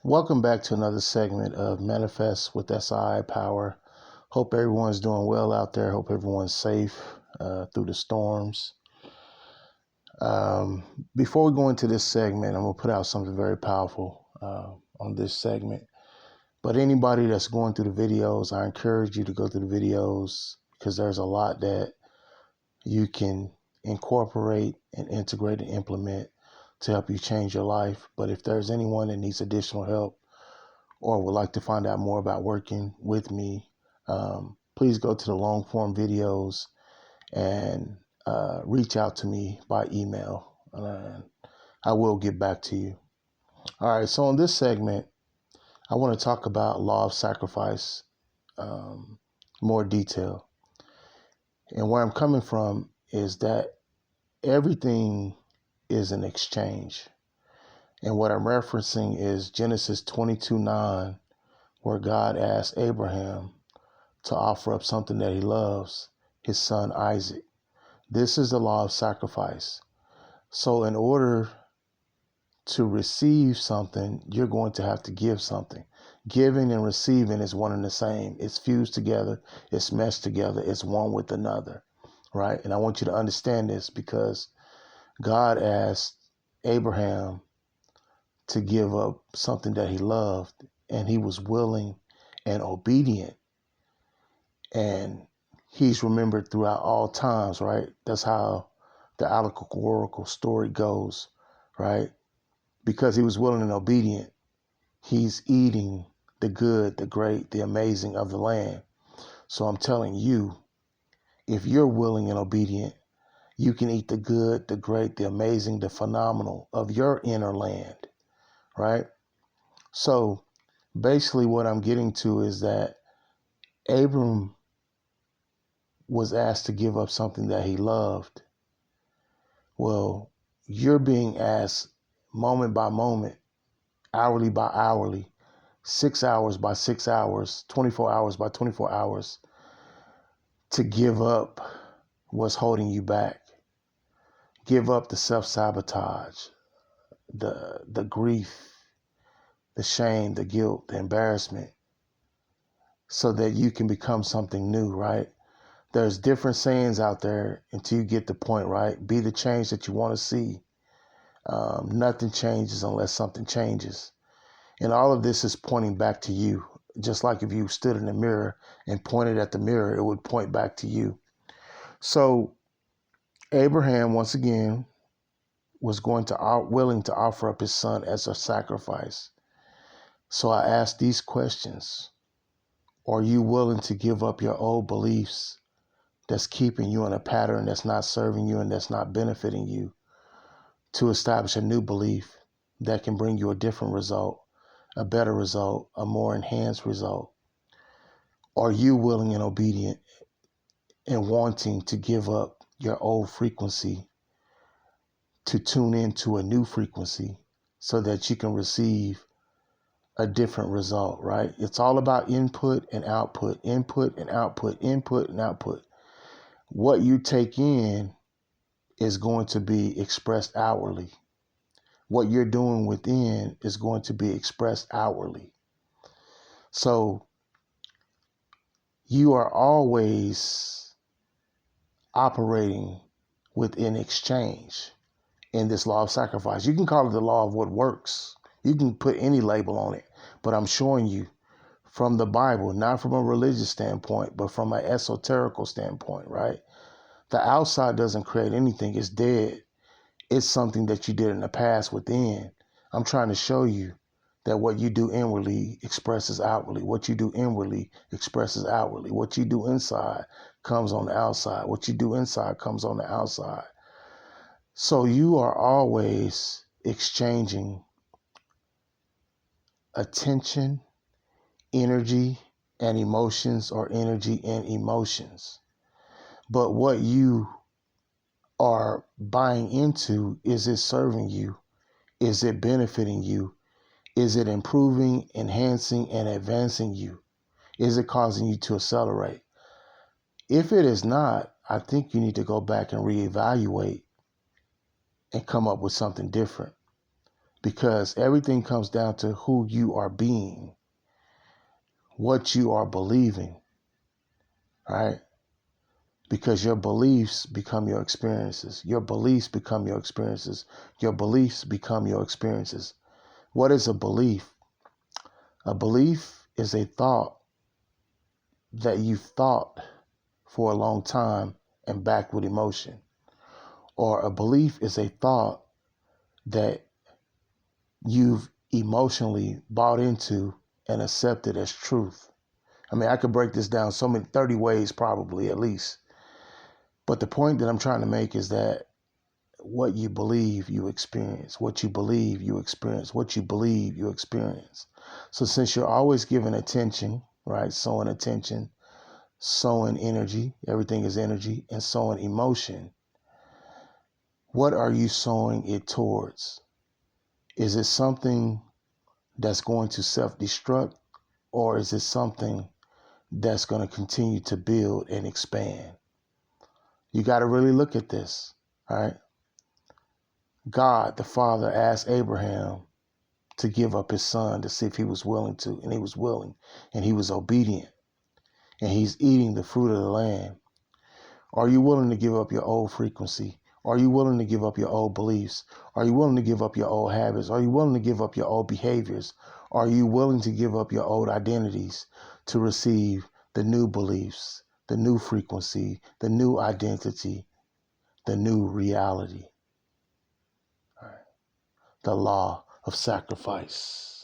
Welcome back to another segment of Manifest with SI Power. Hope everyone's doing well out there. Hope everyone's safe through the storms. Um, Before we go into this segment, I'm going to put out something very powerful on this segment. But anybody that's going through the videos, I encourage you to go through the videos because there's a lot that you can incorporate and integrate and implement to help you change your life. But if there's anyone that needs additional help, or would like to find out more about working with me, please go to the long form videos and reach out to me by email. I will get back to you. All right, so in this segment, I want to talk about law of sacrifice, more detail. And where I'm coming from is that everything is an exchange. And what I'm referencing is Genesis 22:9, where God asked Abraham to offer up something that he loves, his son Isaac. This is the law of sacrifice. So in order to receive something, you're going to have to give something. Giving and receiving is one and the same. It's fused together. It's meshed together. It's one with another, right? And I want you to understand this because God asked Abraham to give up something that he loved, and he was willing and obedient. And he's remembered throughout all times, right? That's how the allegorical story goes, right? Because he was willing and obedient, he's eating the good, the great, the amazing of the land. So I'm telling you, if you're willing and obedient, you can eat the good, the great, the amazing, the phenomenal of your inner land, right? So basically what I'm getting to is that Abram was asked to give up something that he loved. Well, you're being asked moment by moment, hourly by hourly, 6 hours by 6 hours, 24 hours by 24 hours to give up what's holding you back. Give up the self-sabotage, the grief, the shame, the guilt, the embarrassment, so that you can become something new, right? There's different sayings out there until you get the point, right? Be the change that you want to see. Nothing changes unless something changes. And all of this is pointing back to you. Just like if you stood in the mirror and pointed at the mirror, it would point back to you. So Abraham, once again, was willing to offer up his son as a sacrifice. So I ask these questions. Are you willing to give up your old beliefs that's keeping you in a pattern that's not serving you and that's not benefiting you, to establish a new belief that can bring you a different result, a better result, a more enhanced result? Are you willing and obedient and wanting to give up your old frequency to tune into a new frequency so that you can receive a different result, right? It's all about input and output, input and output, input and output. What you take in is going to be expressed outwardly. What you're doing within is going to be expressed outwardly. So you are always operating within exchange in this law of sacrifice. You can call it the law of what works. You can put any label on it, but I'm showing you from the Bible, not from a religious standpoint, but from an esoterical standpoint, right? The outside doesn't create anything. It's dead. It's something that you did in the past within. I'm trying to show you that what you do inwardly expresses outwardly. What you do inwardly expresses outwardly. What you do inside comes on the outside. What you do inside comes on the outside. So you are always exchanging attention, energy, and emotions, or energy and emotions. But what you are buying into, is it serving you? Is it benefiting you? Is it improving, enhancing, and advancing you? Is it causing you to accelerate? If it is not, I think you need to go back and reevaluate and come up with something different. because everything comes down to who you are being, what you are believing, right? Because your beliefs become your experiences. Your beliefs become your experiences. Your beliefs become your experiences. What is a belief? A belief is a thought that you've thought for a long time and backed with emotion. Or a belief is a thought that you've emotionally bought into and accepted as truth. I mean, I could break this down so many 30 ways probably at least. But the point that I'm trying to make is that what you believe, you experience. What you believe, you experience. What you believe, you experience. So since you're always giving attention, right, sowing attention, sowing energy, everything is energy, and sowing emotion, what are you sowing it towards? Is it something that's going to self-destruct, or is it something that's going to continue to build and expand? You got to really look at this, all right? God, the Father, asked Abraham to give up his son to see if he was willing to, and he was willing, and he was obedient, and he's eating the fruit of the land. Are you willing to give up your old frequency? Are you willing to give up your old beliefs? Are you willing to give up your old habits? Are you willing to give up your old behaviors? Are you willing to give up your old identities to receive the new beliefs, the new frequency, the new identity, the new reality? All right. The law of sacrifice.